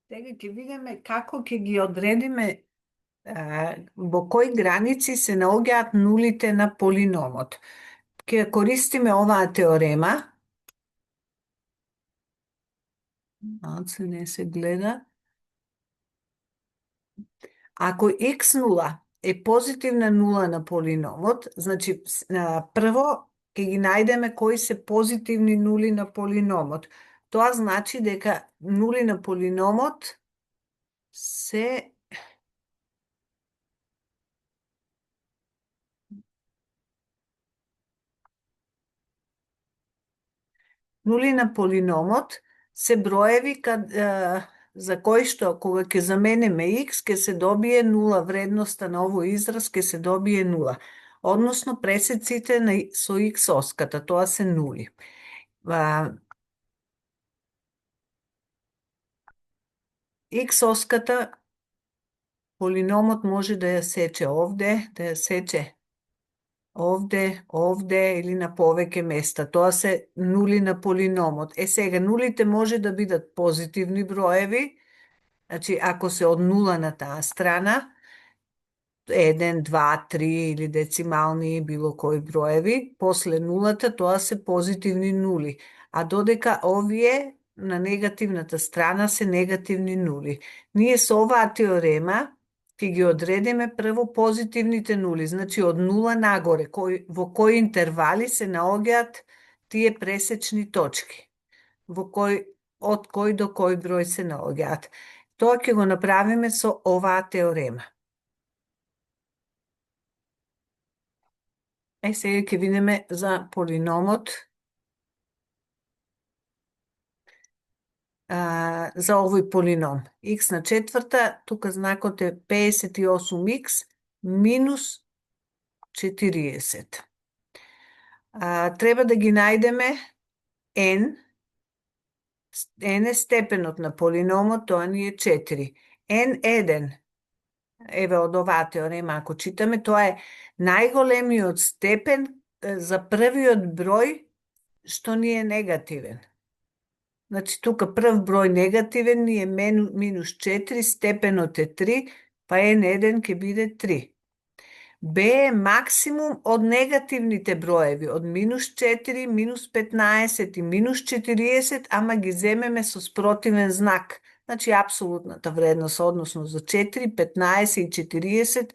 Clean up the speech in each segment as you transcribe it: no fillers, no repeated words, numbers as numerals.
Сега ќе видиме како ќе ги одредиме во кои граници се наоѓаат нулите на полиномот. Ќе користиме оваа теорема. Малце не се гледа. Ако x0 е позитивна нула на полиномот, значи прво ќе ги најдеме кои се позитивни нули на полиномот. Тоа значи дека нули на полиномот се броеви за кои што кога ќе заменеме x ќе се добие нула, вредноста на овој израз ќе се добие нула. Односно пресеците со x оската, тоа се нули. X оската полиномот може да ја сече овде, да ја сече овде или на повеќе места. Тоа се нули на полиномот. Сега, нулите може да бидат позитивни броеви, значи ако се од нула на таа страна, 1, 2, 3 или децимални било кои броеви, после нулата тоа се позитивни нули, а додека овие на негативната страна се негативни нули. Ние со оваа теорема ќе ги одредиме прво позитивните нули, значи од нула нагоре, во кои интервали се наоѓаат тие пресечни точки, од кој до кој број се наоѓаат. Тоа ќе го направиме со оваа теорема. Сега ќе видиме за полиномот, за овој полином. X на четврта, тука знакот е 58x минус 40. Треба да ги најдеме n. N е степенот на полиномот, тоа ни е 4. N1, еве од оваа теорема, ако читаме, тоа е најголемиот степен за првиот број што ни е негативен. Значи, тука прв број негативен ни е минус 4, степенот е 3, па N1 ќе биде 3. B е максимум од негативните броеви, од минус 4, минус 15 и минус 40, ама ги земеме со спротивен знак. Значи, апсолутната вредност, односно за 4, 15 и 40,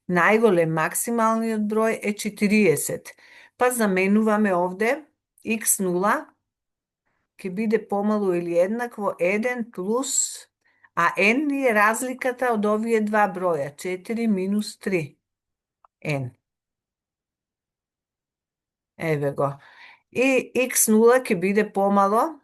најголем максималниот број е 40. Па заменуваме овде x0 ќе биде помалу или еднакво 1 плюс, а n ни е разликата од овие два броја, 4 минус 3. N. Еве го. И x0 ќе биде помало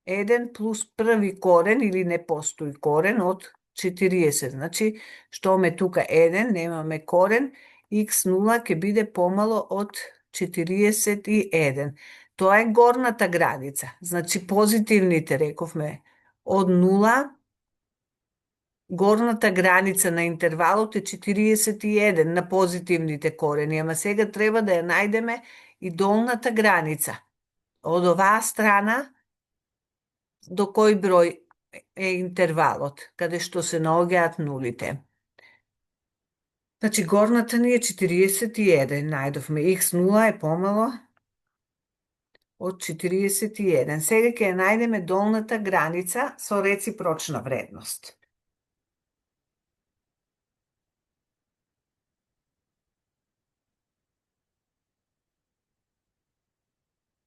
1 плюс први корен, или не постои корен, од 40. Значи, што ме тука 1, немаме корен, x0 ќе биде помало од 41. Тоа е горната граница. Значи, позитивните, рековме, од 0, горната граница на интервалот е 41 на позитивните корени, ама сега треба да ја најдеме и долната граница. Од оваа страна до кој број е интервалот, каде што се наоѓаат нулите. Значи, горната ни е 41, најдовме x0 е помало од 41. Сега ќе ја најдеме долната граница со реципрочна вредност.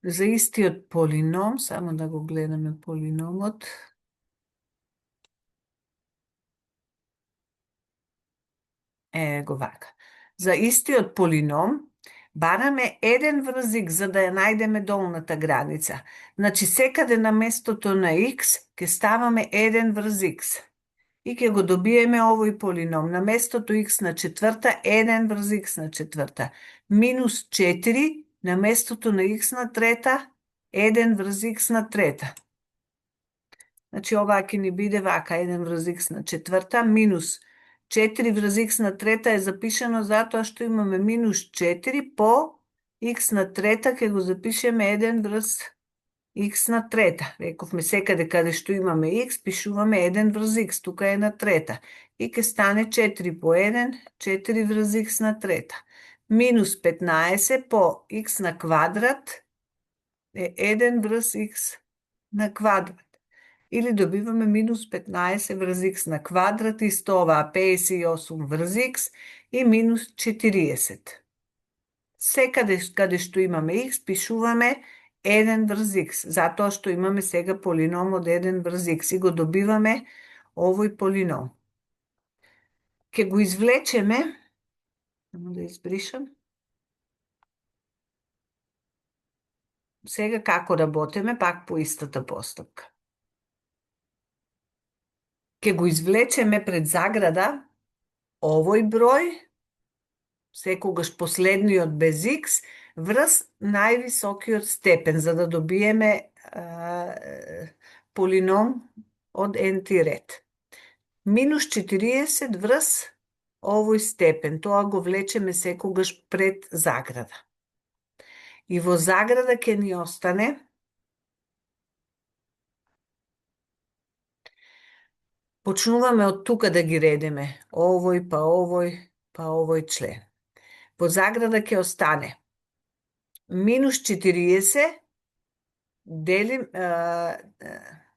За истиот полином, само да го гледаме полиномот. Го вака. За истиот полином, бараме 1 врз x за да ја најдеме долната граница. Значи, секаде на местото на x ќе ставаме 1 врз x. И ќе го добиеме овој полином. На местото x на четврта, 1 врз x на четврта. Минус 4 на местото на x на трета, 1 врз x на трета. Значи, оваа ќе ни биде вака, 1 врз x на четврта, минус 4 врз x на трета е запишено затоа што имаме минус 4 по x на трета, ќе го запишеме 1 врз X на трета. Рековме секаде каде што имаме X, пишуваме 1 врз X. Тука е на трета. И ке стане 4 по 1, 4 врз X на трета. Минус 15 по X на квадрат е 1 врз X на квадрат. Или добиваме минус 15 врз X на квадрат, исто ова 58 врз X и минус 40. Секаде каде што имаме X, пишуваме 1 врз X, затоа што имаме сега полином од 1 врз X и го добиваме овој полином. Ке го извлечеме, само да избришам. Сега како работиме, пак по истата постапка. Ке го извлечеме пред заграда овој број, секогаш последниот без X, врз највисокиот степен, за да добиеме полином од n-ти ред. Минус 40 врз овој степен, тоа го влечеме секогаш пред заграда. И во заграда ќе ни остане почнуваме од тука да ги редиме. Овој, па овој член. Во заграда ќе остане минус 40 делим,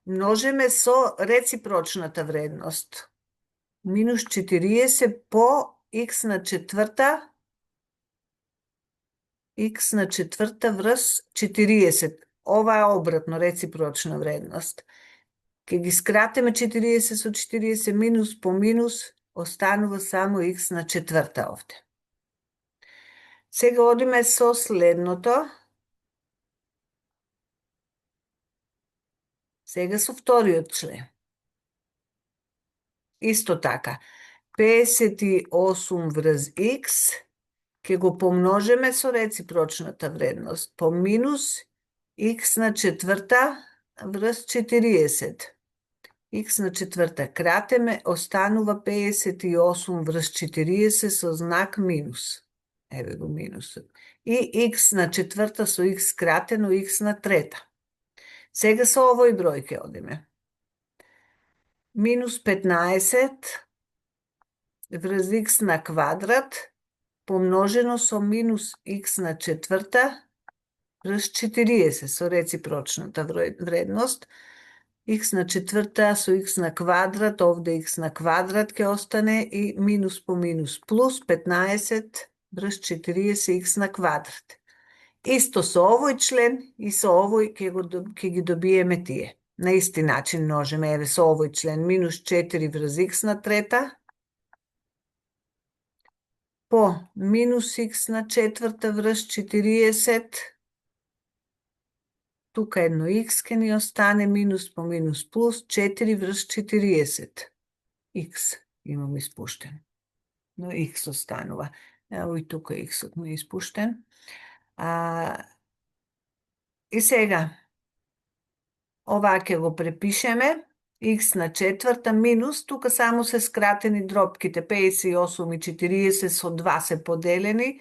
множиме со реципрочната вредност. Минус 40 по X на четврта, X на четврта врз 40. Ова е обратно, реципрочна вредност. Ке ги скратиме 40 со 40, минус по минус, останува само X на четврта овде. Сега одиме со следното. Сега со вториот член. Исто така. 58 врз X ќе го помножиме со реципрочната вредност. По минус X на четврта врз 40. X на четврта кратеме, останува 58 врз 40 со знак минус. Еве го минусот. И X на четврта со X кратено, X на трета. Сега со овој број ќе одиме. Минус 15 врз X на квадрат помножено со минус X на четврта врз 40 со реципрочната вредност. X на четврта со X на квадрат, овде X на квадрат ќе остане и минус по минус плюс 15 врз 40 X на квадрат. Исто со овој член и со овој ќе ги добиеме тие. На исти начин множиме, еве со овој член, минус 4 врз X на трета, по минус X на четврта врз 40, тука едно X ке ни остане, минус по минус плюс 4 врз 40. X имам испуштен. Но X останува. Ево и тука X-от му е испуштен. И сега, ова ќе го препишеме, X на четврта минус, тука само се скратени дробките, 58 и 40 со 2 се поделени,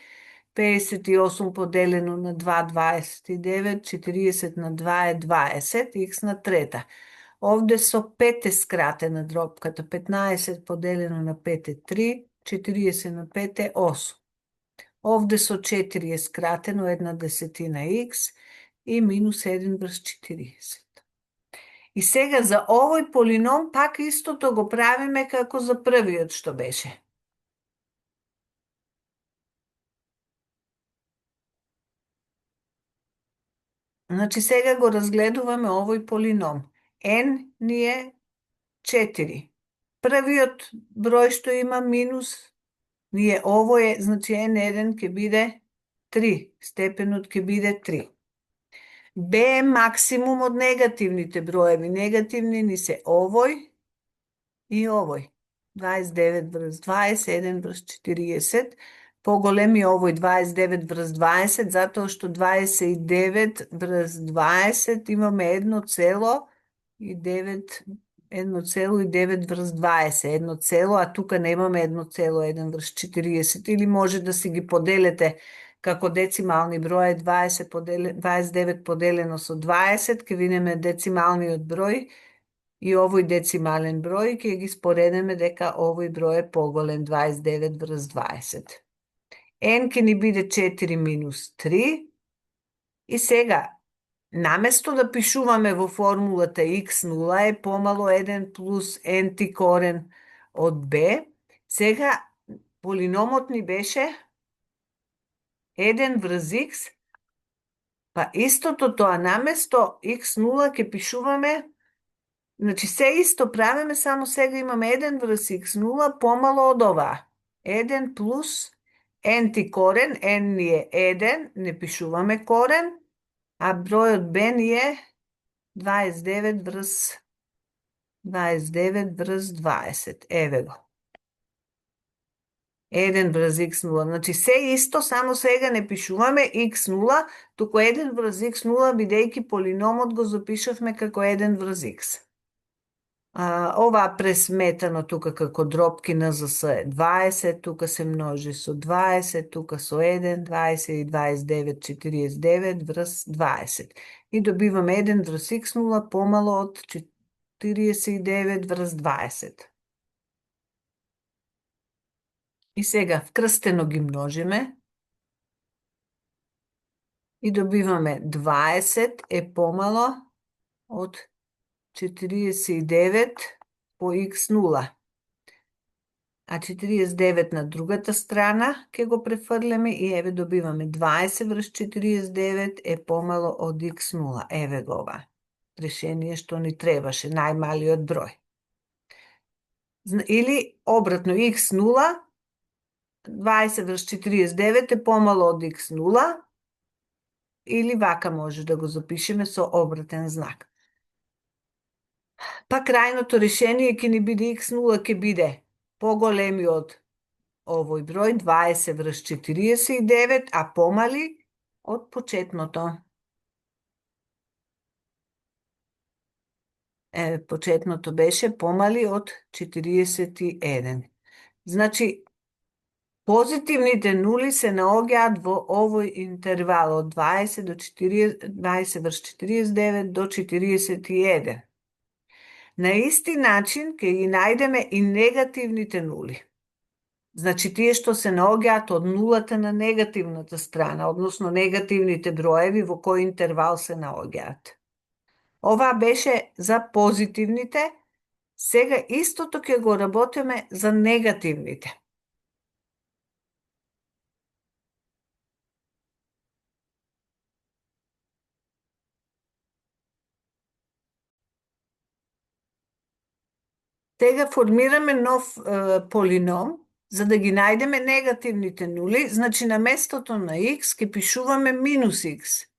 58 поделено на 2, 29, 40 на 2 е 20, X на трета. Овде со 5 е скратена дробката, 15 поделено на 5 е 3, 40 на 5 е 8. Овде со 4 е скратено 1/10 X и минус 1 врз 40. И сега за овој полином пак истото го правиме како за првиот што беше. Значи сега го разгледуваме овој полином. N ни е 4. Првиот број што има минус, овој е, значи N1 ќе биде 3, степенот ќе биде 3. B е максимум од негативните броеви. Негативни ни се овој и овој. 29 врз 21 врз 40. Поголем е овој 29 врз 20, затоа што 29 врз 20 имаме 1,9 врз 20. 1, а тука немаме 1,1 врз 40. Или може да си ги поделете како децимални број 29 поделено со 20, ќе видиме децималниот број и овој децимален број, ќе ги споредиме дека овој број е поголем 29 врз 20. N ќе ни биде 4 минус 3. И сега, наместо да пишуваме во формулата x0 е помало 1 плюс n корен од b, сега полиномот ни беше 1 врз x, па истото тоа, наместо x0 ќе пишуваме, значи се исто правиме, само сега имаме 1 врз x0 помало од ова. 1 плюс n корен, n ни е 1, не пишуваме корен, а бројот b ни е 29 врз 20. Еве го. 1 врз x0. Значи се исто, само сега не пишуваме x0, туку 1 врз x0, бидејќи полиномот го запишавме како 1 врз x. Ова пресметано тука како дропки НЗС е 20, тука се множи со 20, тука со 1, 20 и 29, 49 врз 20. И добиваме 1 врз x0 помало од 49 врз 20. И сега вкрстено ги множиме и добиваме 20 е помало од 49 по x0. А 49 на другата страна ќе го префрлеме и еве добиваме 20 врз 49 е помало од x0. Еве го ова. Решение што ни требаше, најмалиот број. Или обратно, x0, 20 врз 49 е помало од x0, или вака може да го запишеме со обратен знак. Па крајното решение ќе ни биде x0 ќе биде поголеми од овој број 20 врз 49, а помали од почетното. Почетното беше помали од 41. Значи, позитивните нули се наоѓаат во овој интервал од 20 врз 49 до 41. На исти начин ќе ги најдеме и негативните нули. Значи, тие што се наоѓаат од нулата на негативната страна, односно негативните броеви во кој интервал се наоѓаат. Ова беше за позитивните, сега истото ќе го работиме за негативните. Сега формираме нов полином, за да ги најдеме негативните нули, значи на местото на x ќе пишуваме минус x.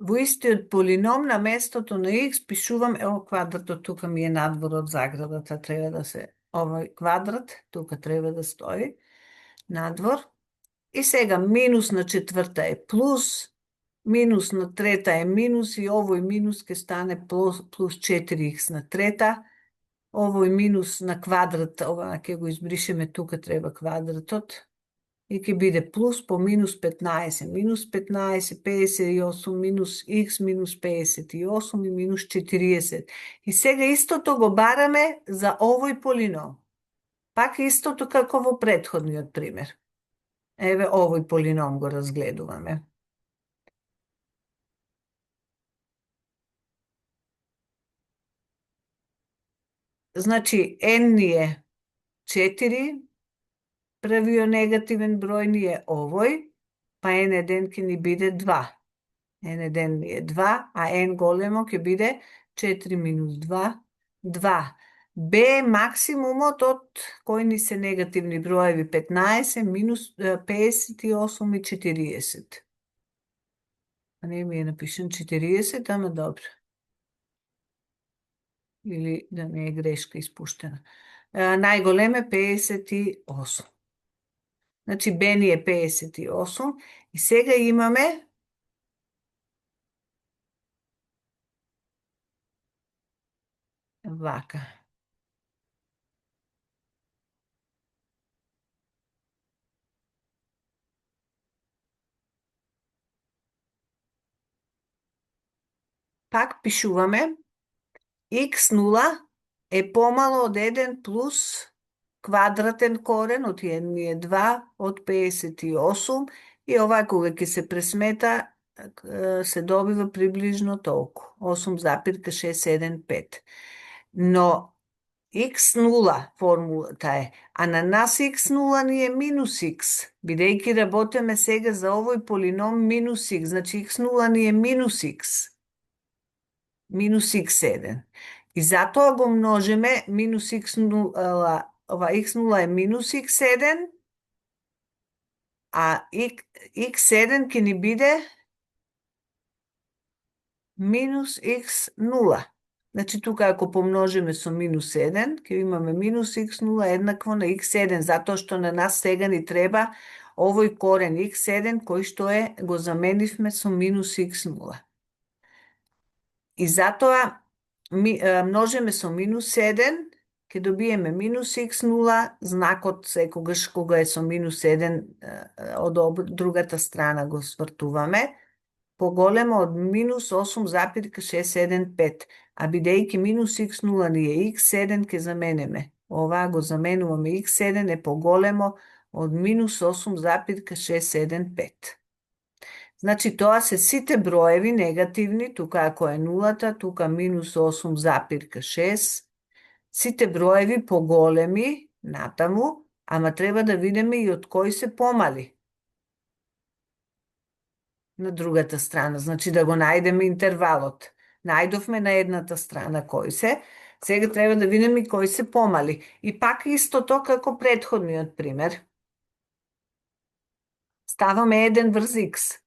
Во истиот полином, на местото на x пишувам, ево квадратот тука ми е надвор од заградата, треба да се, овој квадрат, тука треба да стои, надвор. И сега минус на четврта е плюс, минус на трета е минус и овој минус ќе стане плюс 4x на трета, овој минус на квадрат, ова ќе го избришеме, тука треба квадратот, и ќе биде плюс по минус 15. Минус 15, 58, минус x минус 58 и минус 40. И сега истото го бараме за овој полином. Пак истото како во претходниот пример. Еве овој полином го разгледуваме. Значи, n ни е 4, првиот негативен број ни е овој, па n1 ќе ни биде 2. n1 ни е 2, а n големо ќе биде 4 минус 2, 2. b е максимумот од кои ни се негативни броеви 15, минус 58 и 40. А не ми е напишен 40, ама добро. Или да не е грешка испуштена. Најголем е 58. Значи, b ни е 58. И сега имаме вака. пак пишуваме x0 е помало од 1 плюс квадратен корен од 1 е 2 од 58 и ова кога ќе се пресмета се добива приближно толку 8,675. Но x0 формулата е, а на нас x0 ни е минус x, бидејќи работиме сега за овој полином минус x, значи x0 ни е минус x, минус x1. И затоа го множиме минус x0, ова x0 е минус x1, а x1 ќе ни биде минус x0. Значи, тука ако помножиме со минус 1, ќе имаме минус x0 еднакво на x1, затоа што на нас сега ни треба овој корен x1, кој што го заменивме со минус x0. И затоа множиме со минус 1, ќе добиеме минус x0, знакот секогаш кога е со минус 1 од другата страна го свртуваме, поголемо од минус 8,675, а бидејќи минус x0 ни е x7, ќе заменеме. Ова го заменуваме, x7 е поголемо од минус 8,675. Значи, тоа се сите броеви негативни, тука ако е нулата, тука минус 8,6, сите броеви поголеми натаму, ама треба да видиме и од кои се помали на другата страна, значи да го најдеме интервалот. Најдовме на едната страна кој се, сега треба да видиме и кои се помали. И пак истото како претходниот пример. Ставаме 1 врз x.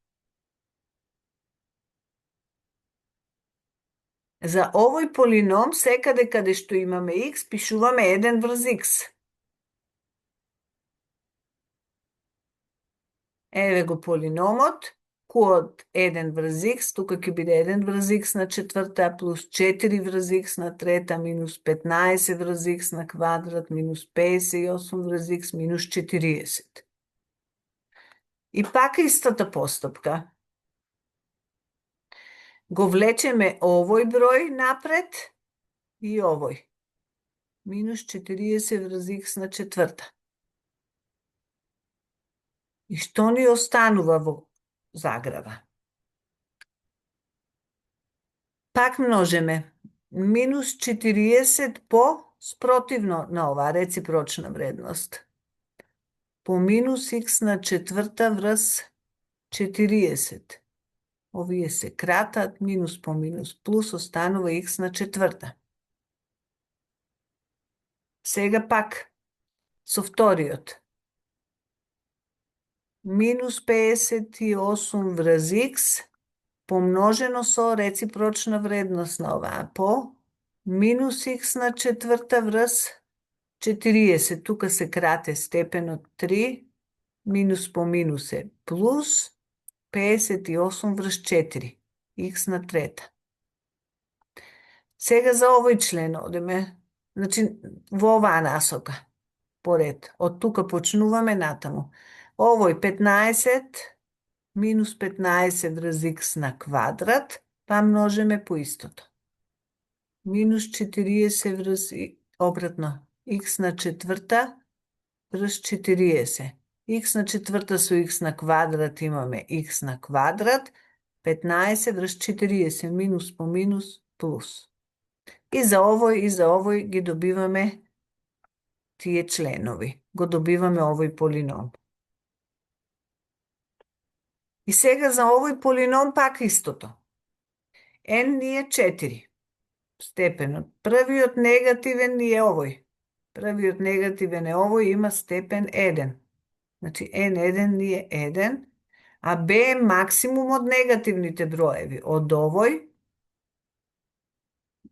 За овој полином, секаде каде што имаме x, пишуваме 1 врз x. Еве го полиномот, q од 1 врз x, тука ќе биде 1 врз x на четврта, плюс 4 врз x на трета, минус 15 врз x на квадрат, минус 58 врз x, минус 40. И пак истата постапка. Го влечеме овој број напред и овој. Минус 40 врз x на четврта. И што ни останува во заграва? Пак множиме. Минус 40 по спротивно на оваа реципрочна вредност. По минус x на четврта врз 40. Овие се кратат, минус по минус плюс, останува x на четврта. Сега пак, со вториот. Минус 58 врз x, помножено со реципрочна вредност на оваа, по минус x на четврта врз 40. Тука се крате степенот 3, минус по минус е плюс 58 врз 4, x на трета. Сега за овој член одиме, значи во оваа насока, поред. Од тука почнуваме натаму. Овој 15, минус 15 врз x на квадрат, па множиме по истото. Минус 40 врз, обратно, x на четврта врз 40. X на четврта со x на квадрат имаме x на квадрат, 15 врз 40, минус по минус, плюс. И за овој ги добиваме тие членови. Го добиваме овој полином. И сега за овој полином пак истото. N ни е 4. Степенот. Првиот негативен ни е овој. Првиот негативен е овој, има степен 1. Значи N1 ни е 1, а B е максимум од негативните броеви. Од овој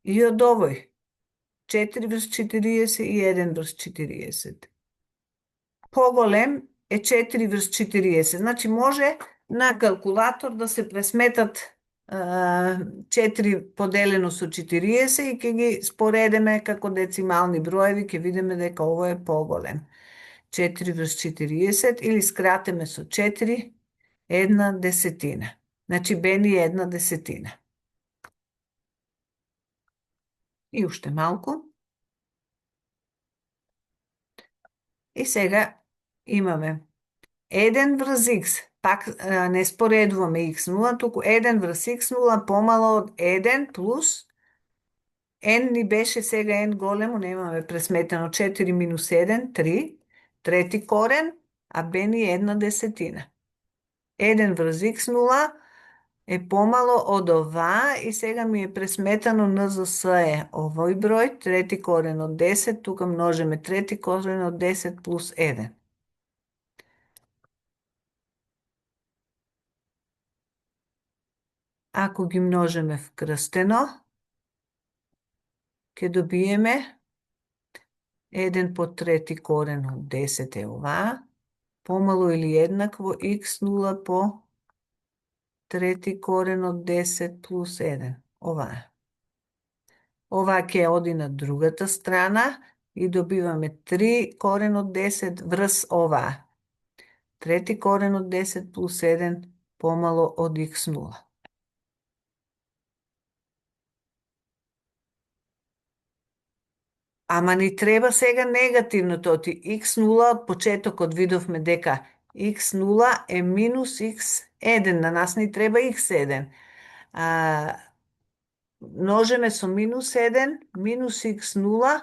и од овој. 4 врз 40 и 1 врз 40. Поголем е 4 врз 40. Значи може на калкулатор да се пресметат 4 поделено со 40 и ќе ги споредиме како децимални броеви, ќе видиме дека ово е поголем. 4 врз 40 или скратиме со 4, 1/10. Значи B ни е 1/10. И уште малку. И сега имаме 1 врз х, пак не споредуваме x0, туку 1 врз x0 помало од 1 плюс n ни беше сега n големо, немаме пресметено 4 минус 1, 3, трети корен, а b ни е 1/10. 1 врз x0 е помало од ова и сега ми е пресметано НЗС е овој број, трети корен од 10, тука множиме трети корен од 10 плюс 1. Ако ги множиме вкрстено, ќе добиеме 1 по трети корен од 10 е ова, помало или еднакво x0 по трети корен од 10 плюс 1. Ова е. Ова ќе оди на другата страна и добиваме 3 корен од 10 врз ова. Трети корен од 10 плюс 1 помало од x0. Ама ни треба сега негативното, оти x0 од почетокот видовме дека x0 е минус x1, на нас ни треба x1. Множеме со минус 1, минус x0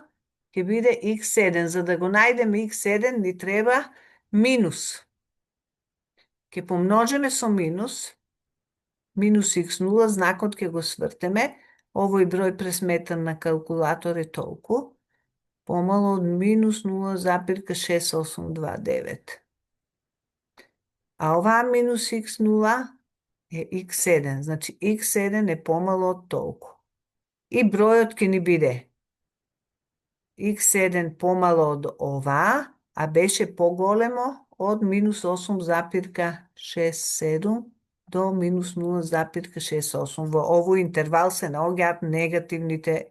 ќе биде x1. За да го најдеме x1 ни треба минус. Ќе помножиме со минус x0, знакот ќе го свртеме, овој број пресметан на калкулатор е толку, помало од минус 0,6829. А оваа минус x0 е x1, значи x1 е помало од толку. И бројот ќе ни биде x1 помало од ова, а беше поголемо од минус 8,67 до минус 0,68. Во овој интервал се наоѓаат негативните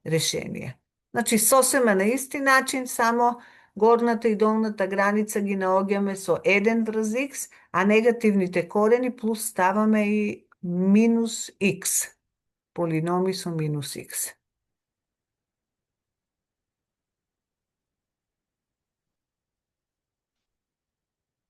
решенија. Значи, сосема на исти начин, само горната и долната граница ги наоѓаме со 1 врз x, а негативните корени плюс ставаме и минус x. Полиноми со минус x.